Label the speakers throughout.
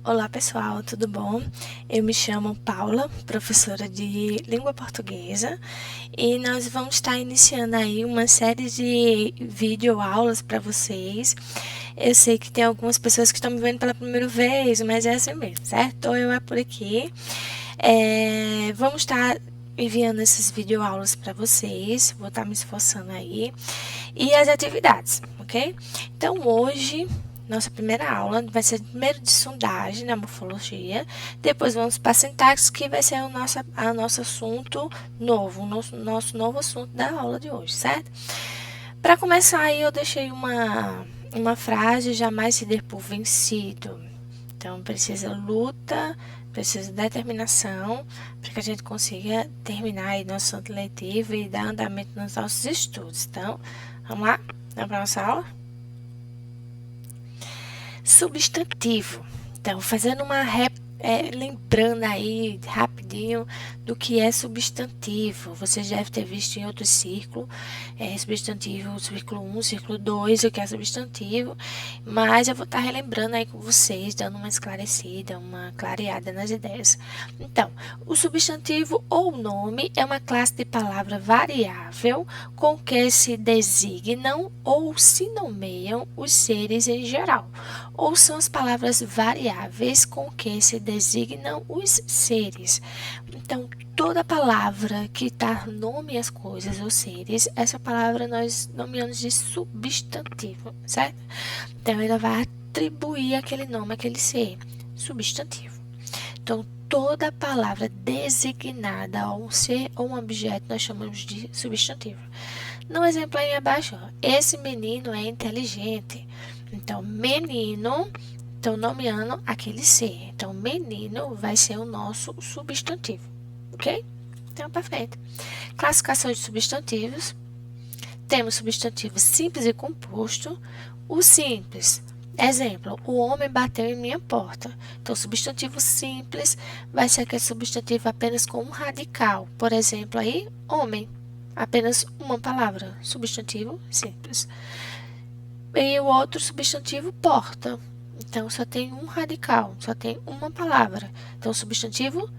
Speaker 1: Olá pessoal, tudo bom? Eu me chamo Paula, professora de língua portuguesa, e nós vamos estar iniciando aí uma série de videoaulas para vocês. Eu sei que tem algumas pessoas que estão me vendo pela primeira vez, mas é assim mesmo, certo? Ou eu é por aqui. Vamos estar enviando essas videoaulas para vocês, vou estar me esforçando aí, e as atividades, ok? Então hoje nossa primeira aula vai ser primeiro de sondagem na morfologia, depois vamos para a sintaxe, que vai ser o nosso assunto novo, o nosso novo assunto da aula de hoje, certo? Para começar aí, eu deixei uma frase: jamais se der por vencido. Então, precisa luta, precisa determinação, para que a gente consiga terminar aí nosso assunto letivo e dar andamento nos nossos estudos. Então, vamos lá? Vamos para a nossa aula? Substantivo. Então, fazendo lembrando aí rapidinho do que é substantivo. Você já deve ter visto em outro círculo, substantivo, círculo 1, círculo 2, o que é substantivo, mas eu vou estar relembrando aí com vocês, dando uma esclarecida, uma clareada nas ideias. Então, o substantivo ou nome é uma classe de palavra variável com que se designam ou se nomeiam os seres em geral, ou são as palavras variáveis com que se designam os seres. Então, toda palavra que dá nome às coisas ou seres, essa palavra nós nomeamos de substantivo, certo? Então, ela vai atribuir aquele nome àquele ser, substantivo. Então, toda palavra designada a um ser ou um objeto nós chamamos de substantivo. No exemplo aí abaixo, ó, esse menino é inteligente. Então, menino, estou nomeando aquele ser. Então, menino vai ser o nosso substantivo, ok? Então, para frente. Classificação de substantivos. Temos substantivo simples e composto. O simples, exemplo, o homem bateu em minha porta. Então, substantivo simples vai ser aquele substantivo apenas com um radical. Por exemplo, aí, homem. Apenas uma palavra, substantivo simples. E o outro substantivo, porta. Então, só tem um radical, só tem uma palavra. Então, substantivo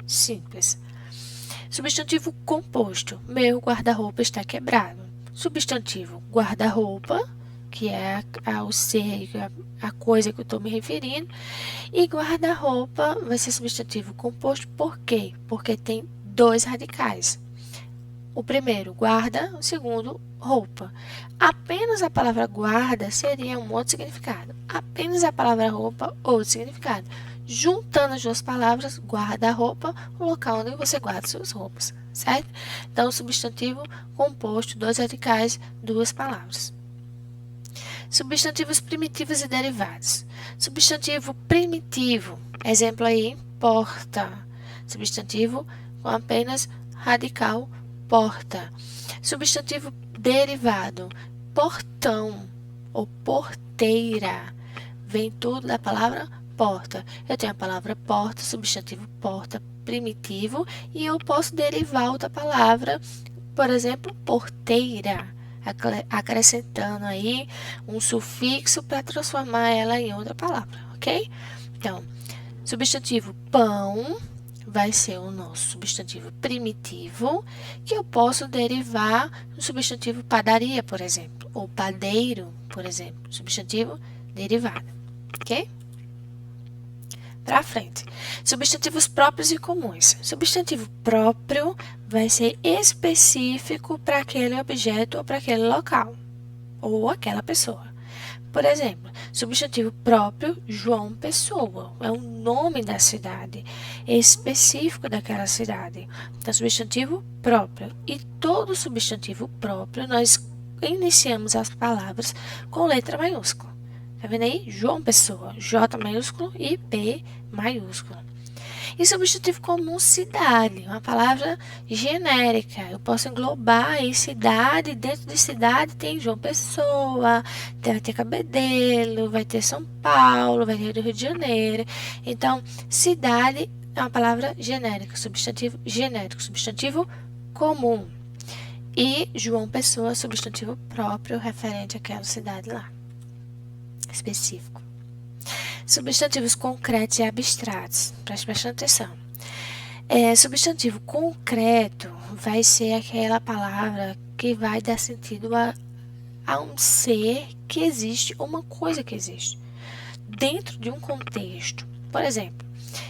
Speaker 1: simples. Substantivo composto. Meu guarda-roupa está quebrado. Substantivo guarda-roupa, que é o ser, a coisa que eu estou me referindo. E guarda-roupa vai ser substantivo composto. Por quê? Porque tem dois radicais. O primeiro, guarda, o segundo, roupa. Apenas a palavra guarda seria um outro significado. Apenas a palavra roupa, outro significado. Juntando as duas palavras, guarda-roupa, o local onde você guarda suas roupas, certo? Então, substantivo composto, dois radicais, duas palavras. Substantivos primitivos e derivados. Substantivo primitivo, exemplo aí, porta. Substantivo com apenas radical, porta. Substantivo derivado, portão ou porteira. Vem tudo da palavra porta. Eu tenho a palavra porta, substantivo porta, primitivo, e eu posso derivar outra palavra, por exemplo, porteira, acrescentando aí um sufixo para transformar ela em outra palavra, ok? Então, substantivo pão vai ser o nosso substantivo primitivo, que eu posso derivar no substantivo padaria, por exemplo, ou padeiro, por exemplo, substantivo derivado, ok? Para frente. Substantivos próprios e comuns. Substantivo próprio vai ser específico para aquele objeto ou para aquele local, ou aquela pessoa. Por exemplo, substantivo próprio, João Pessoa, é o nome da cidade, é específico daquela cidade. Então, substantivo próprio. E todo substantivo próprio, nós iniciamos as palavras com letra maiúscula. Tá vendo aí? João Pessoa, J maiúsculo e P maiúsculo. E substantivo comum, cidade, uma palavra genérica. Eu posso englobar aí cidade, dentro de cidade tem João Pessoa, vai ter Cabedelo, vai ter São Paulo, vai ter Rio de Janeiro. Então, cidade é uma palavra genérica, substantivo genérico, substantivo comum. E João Pessoa, substantivo próprio, referente àquela cidade lá, específico. Substantivos concretos e abstratos. Preste bastante atenção. Substantivo concreto vai ser aquela palavra que vai dar sentido a um ser que existe, uma coisa que existe, dentro de um contexto. Por exemplo,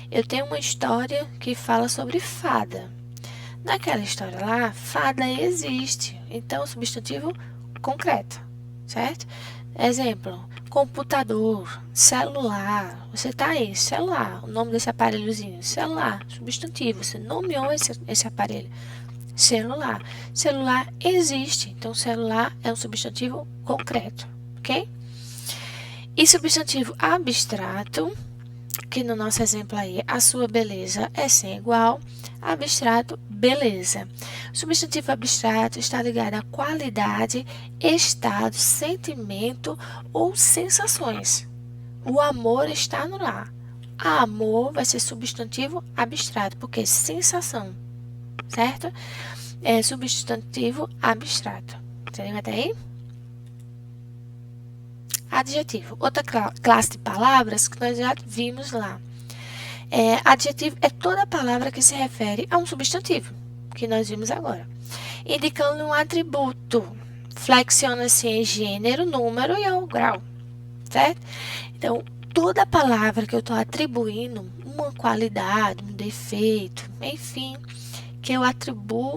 Speaker 1: eu tenho uma história que fala sobre fada. Naquela história lá, fada existe. Então, substantivo concreto, certo? Exemplo, computador, celular. Você tá aí, celular, o nome desse aparelhozinho, celular, substantivo. Você nomeou esse aparelho, celular. Celular existe, então celular é um substantivo concreto, ok? E substantivo abstrato, que no nosso exemplo aí, a sua beleza é sem igual, abstrato, beleza. Substantivo abstrato está ligado à qualidade, estado, sentimento ou sensações. O amor está no ar. Amor vai ser substantivo abstrato, porque é sensação, certo? É substantivo abstrato. Entendeu até aí? Adjetivo. Outra classe de palavras que nós já vimos lá. Adjetivo é toda palavra que se refere a um substantivo, que nós vimos agora, indicando um atributo. Flexiona-se em gênero, número e ao grau, certo? Então, toda palavra que eu estou atribuindo uma qualidade, um defeito, enfim, que eu atribuo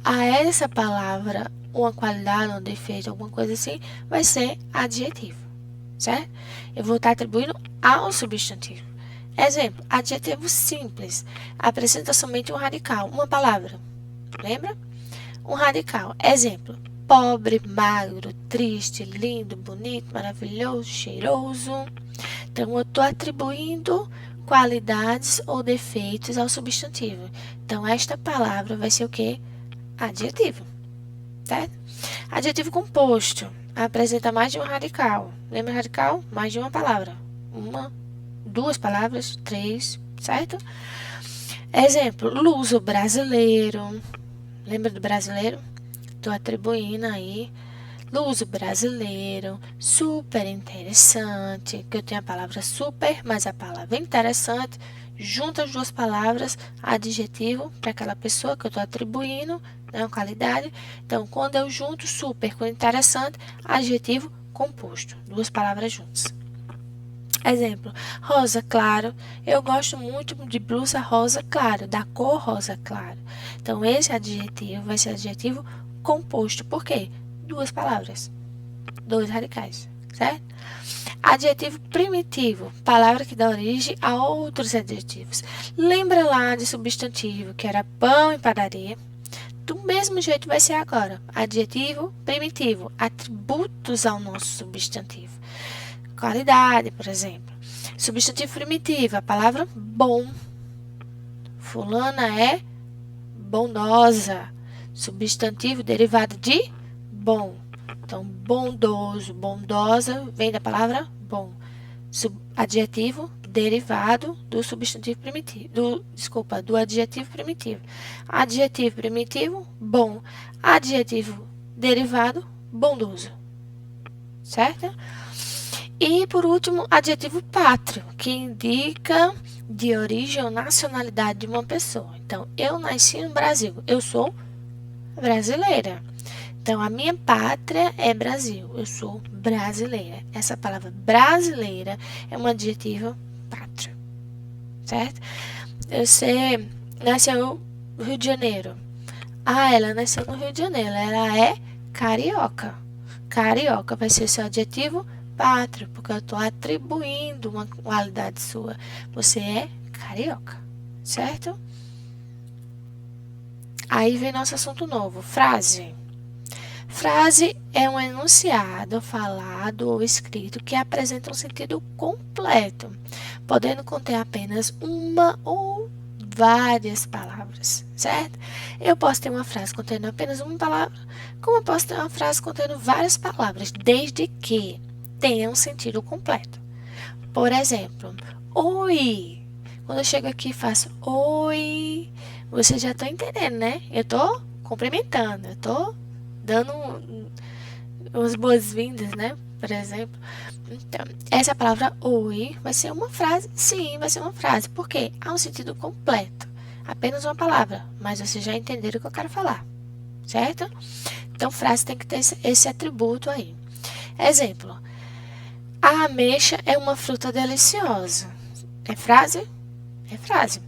Speaker 1: a essa palavra uma qualidade, um defeito, alguma coisa assim, vai ser adjetivo, certo? Eu vou estar atribuindo ao substantivo. Exemplo, adjetivo simples, apresenta somente um radical, uma palavra, lembra? Um radical. Exemplo, pobre, magro, triste, lindo, bonito, maravilhoso, cheiroso. Então, eu estou atribuindo qualidades ou defeitos ao substantivo. Então, esta palavra vai ser o quê? Adjetivo, certo? Adjetivo composto apresenta mais de um radical. Lembra radical? Mais de uma palavra. Uma, duas palavras, três, certo? Exemplo, luso brasileiro. Lembra do brasileiro? Estou atribuindo aí. Luso brasileiro, super interessante, que eu tenho a palavra super, mas a palavra interessante, junto as duas palavras, adjetivo para aquela pessoa que eu estou atribuindo, né, uma qualidade. Então, quando eu junto super com interessante, adjetivo composto, duas palavras juntas. Exemplo, rosa claro. Eu gosto muito de blusa rosa claro, da cor rosa claro. Então, esse adjetivo vai ser adjetivo composto. Por quê? Duas palavras, dois radicais, certo? Adjetivo primitivo, palavra que dá origem a outros adjetivos. Lembra lá de substantivo, que era pão e padaria? Do mesmo jeito vai ser agora. Adjetivo primitivo, atributos ao nosso substantivo. Qualidade, por exemplo. Substantivo primitivo, a palavra bom. Fulana é bondosa. Substantivo derivado de bom. Então, bondoso, bondosa, vem da palavra bom. Adjetivo derivado do substantivo primitivo, do adjetivo primitivo. Adjetivo primitivo, bom. Adjetivo derivado, bondoso. Certo? E, por último, adjetivo pátrio, que indica de origem ou nacionalidade de uma pessoa. Então, eu nasci no Brasil, eu sou brasileira. Então, a minha pátria é Brasil, eu sou brasileira. Essa palavra brasileira é um adjetivo pátrio, certo? Você nasceu no Rio de Janeiro. Ela nasceu no Rio de Janeiro, ela é carioca. Carioca vai ser seu adjetivo pátrio, porque eu estou atribuindo uma qualidade sua. Você é carioca, certo? Aí vem nosso assunto novo, frase. Frase é um enunciado falado ou escrito que apresenta um sentido completo, podendo conter apenas uma ou várias palavras, certo? Eu posso ter uma frase contendo apenas uma palavra, como eu posso ter uma frase contendo várias palavras, desde que tenha um sentido completo. Por exemplo, oi. Quando eu chego aqui e faço oi, você já está entendendo, né? Eu estou cumprimentando, eu estou dando umas boas-vindas, né? Por exemplo, Então, essa palavra oi vai ser uma frase? Sim, vai ser uma frase. Por quê? Há um sentido completo. Apenas uma palavra, mas vocês já entenderam o que eu quero falar, certo? Então, frase tem que ter esse atributo aí. Exemplo. A ameixa é uma fruta deliciosa. É frase? É frase.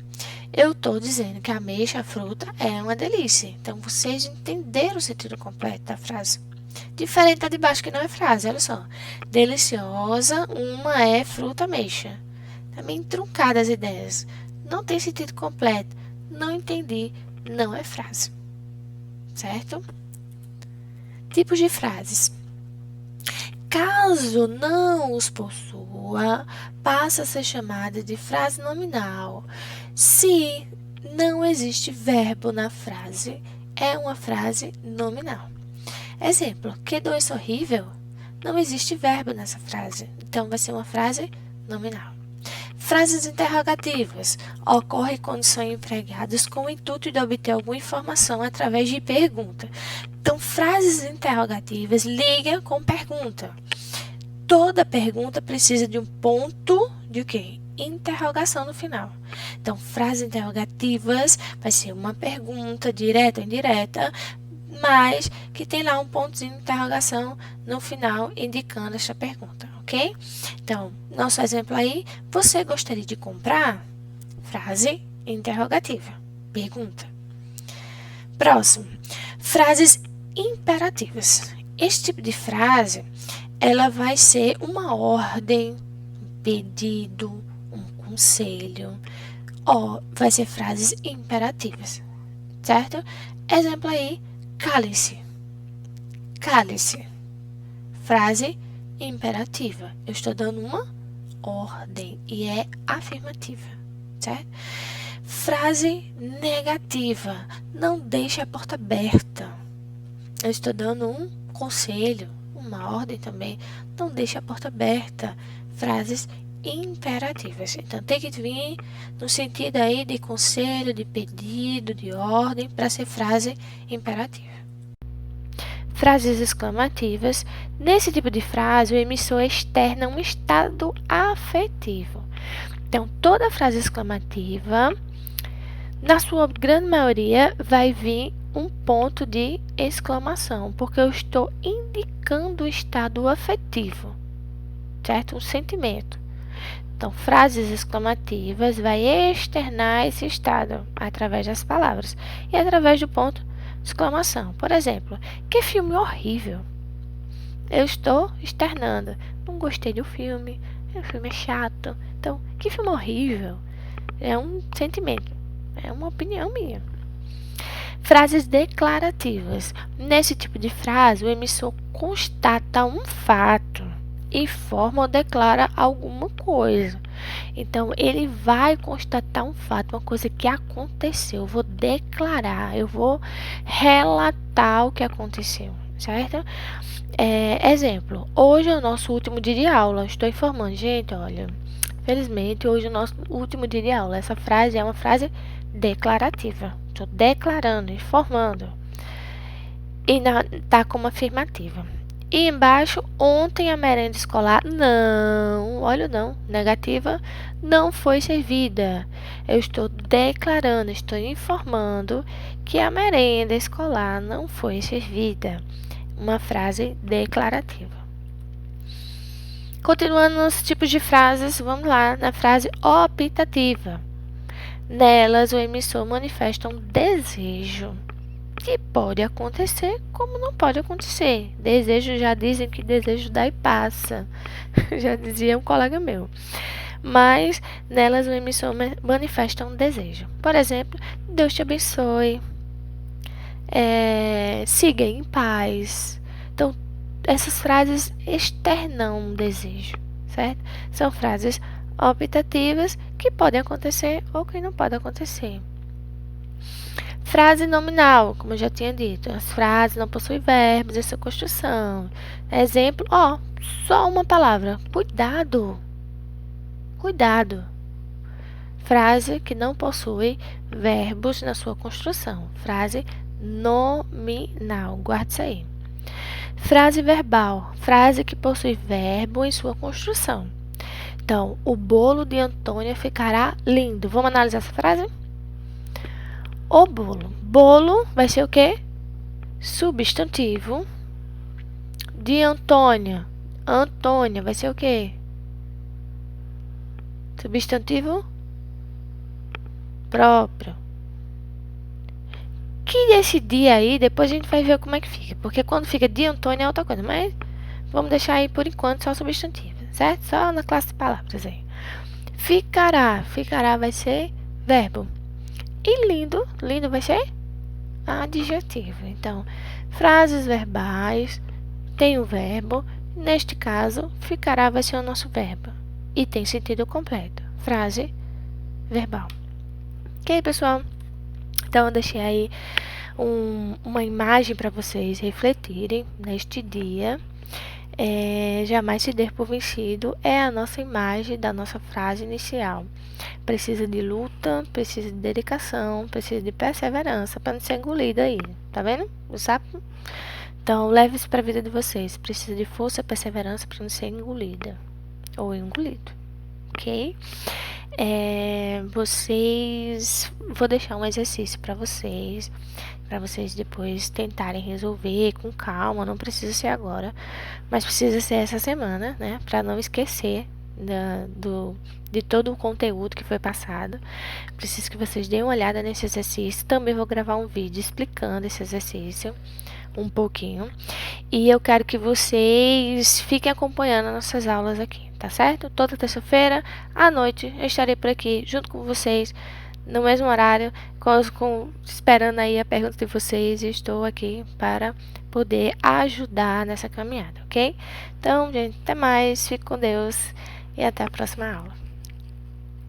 Speaker 1: Eu estou dizendo que a ameixa, a fruta, é uma delícia. Então, vocês entenderam o sentido completo da frase. Diferente da de baixo, que não é frase, olha só. Deliciosa, uma é fruta ameixa. Também truncadas as ideias. Não tem sentido completo. Não entendi, não é frase. Certo? Tipos de frases. Caso não os possua, passa a ser chamada de frase nominal. Se não existe verbo na frase, é uma frase nominal. Exemplo, que doença horrível? Não existe verbo nessa frase, então vai ser uma frase nominal. Frases interrogativas. Ocorre quando são empregadas com o intuito de obter alguma informação através de pergunta. Então, frases interrogativas liga com pergunta. Toda pergunta precisa de um ponto de o quê? Interrogação no final. Então, frases interrogativas vai ser uma pergunta direta ou indireta, mas que tem lá um pontozinho de interrogação no final indicando esta pergunta, ok? Então, nosso exemplo aí, você gostaria de comprar? Frase interrogativa, pergunta. Próximo, frases imperativas. Este tipo de frase, ela vai ser uma ordem, um pedido, um conselho, vai ser frases imperativas, certo? Exemplo aí, cale-se. Cale-se. Frase imperativa. Eu estou dando uma ordem e é afirmativa, certo? Frase negativa. Não deixe a porta aberta. Eu estou dando um conselho, uma ordem também. Não deixe a porta aberta. Frases imperativas. Então, tem que vir no sentido aí de conselho, de pedido, de ordem, para ser frase imperativa. Frases exclamativas. Nesse tipo de frase, o emissor externa um estado afetivo. Então, toda frase exclamativa, na sua grande maioria, vai vir um ponto de exclamação, porque eu estou indicando o estado afetivo, certo? Um sentimento. Então, frases exclamativas vai externar esse estado através das palavras e através do ponto de exclamação. Por exemplo, que filme horrível! Eu estou externando. Não gostei do filme. O filme é chato. Então, que filme horrível! É um sentimento. É uma opinião minha. Frases declarativas. Nesse tipo de frase, o emissor constata um fato, informa ou declara alguma coisa. Então, ele vai constatar um fato, uma coisa que aconteceu. Eu vou declarar, eu vou relatar o que aconteceu, certo? Exemplo, hoje é o nosso último dia de aula. Estou informando, gente, olha, felizmente, hoje é o nosso último dia de aula. Essa frase é uma frase declarativa. Estou declarando, informando. E está como afirmativa. E embaixo, ontem a merenda escolar não, olha não, negativa, não foi servida. Eu estou declarando, estou informando que a merenda escolar não foi servida. Uma frase declarativa. Continuando nos tipos de frases, vamos lá na frase optativa. Nelas, o emissor manifesta um desejo que pode acontecer como não pode acontecer. Desejo, já dizem que desejo dá e passa. Já dizia um colega meu. Mas nelas o emissor manifesta um desejo. Por exemplo, Deus te abençoe. Siga em paz. Então, essas frases externam um desejo, certo? São frases optativas que podem acontecer ou que não podem acontecer. Frase nominal, como eu já tinha dito, as frases não possuem verbos em sua construção. Exemplo, só uma palavra, cuidado, cuidado. Frase que não possui verbos na sua construção, frase nominal, guarde isso aí. Frase verbal, frase que possui verbo em sua construção. Então, o bolo de Antônia ficará lindo. Vamos analisar essa frase? O bolo. Bolo vai ser o quê? Substantivo. De Antônia. Antônia vai ser o quê? Substantivo próprio. Que esse dia aí, depois a gente vai ver como é que fica. Porque quando fica de Antônia é outra coisa. Mas vamos deixar aí por enquanto só substantivo, certo? Só na classe de palavras aí. Ficará. Ficará vai ser verbo. E lindo. Lindo vai ser adjetivo. Então, frases verbais tem o verbo. Neste caso, ficará vai ser o nosso verbo. E tem sentido completo. Frase verbal. Ok, pessoal? Então, eu deixei aí uma imagem para vocês refletirem neste dia. Jamais se der por vencido é a nossa imagem da nossa frase inicial. Precisa de luta, precisa de dedicação, precisa de perseverança para não ser engolida aí. Tá vendo? O sapo? Então, leve isso para a vida de vocês. Precisa de força e perseverança para não ser engolida ou engolido. Ok? Vou deixar um exercício para vocês depois tentarem resolver com calma. Não precisa ser agora, mas precisa ser essa semana, né? Para não esquecer de todo o conteúdo que foi passado. Preciso que vocês deem uma olhada nesse exercício. Também vou gravar um vídeo explicando esse exercício um pouquinho. E eu quero que vocês fiquem acompanhando nossas aulas aqui, tá certo? Toda terça-feira, à noite, eu estarei por aqui, junto com vocês, no mesmo horário, esperando aí a pergunta de vocês. E estou aqui para poder ajudar nessa caminhada, ok? Então, gente, até mais, fique com Deus e até a próxima aula.